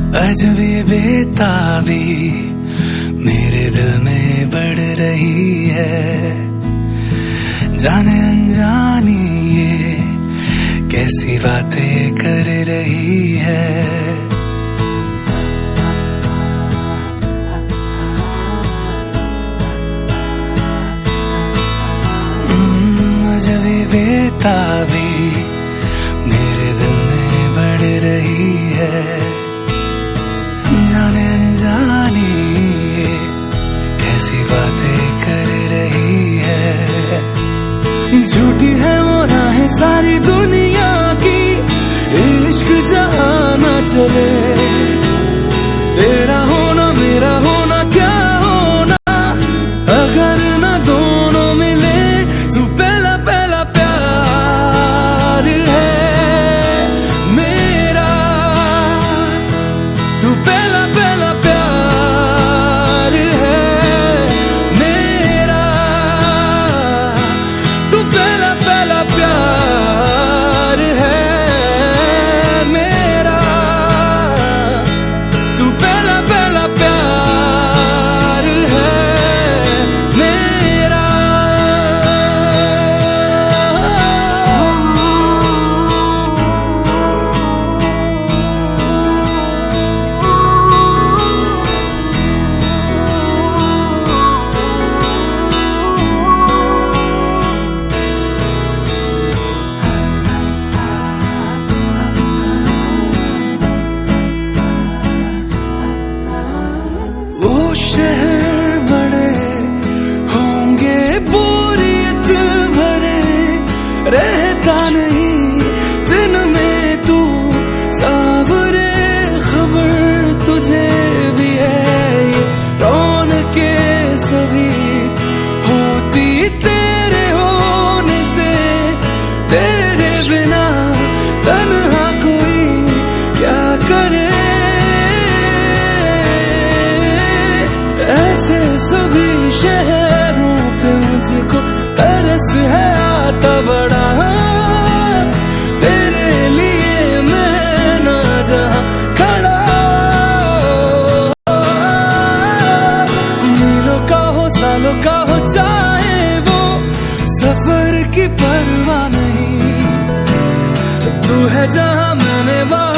अजबी बेताबी मेरे दिल में बढ़ रही है, जाने अनजानी ये कैसी बातें कर रही है। अजबी बेताबी मेरे दिल में बढ़ रही है, जाने अनजानी कैसी बातें कर रही है। झूठी है वो राहें सारी दुनिया की, इश्क जहाँ न चले। तेरा होना मेरा होना क्या होना, अगर न दोनों मिले। तू पहला पहला प्यार है मेरा, तू पहला पहला प्यार है मेरा, तू पहला पहला प्यार है मेरा, तू पहला पहला प्यार है मेरा। वो शहर बड़े होंगे बोरियत भरे, रहता नहीं जिनमें तू सावरे। खबर तुझे भी है ये रौनके सभी होती तेरे होने से। तेरे बिना तन्हा कोई क्या करे, ऐसे सभी शहरों पे मुझको तरस है आता बड़ा। तेरे लिए मैं ना जहाँ खड़ा, मीलों का हो सालों का हो चाहे वो, सफर की परवाह नहीं। तू है जहाँ मैंने वहाँ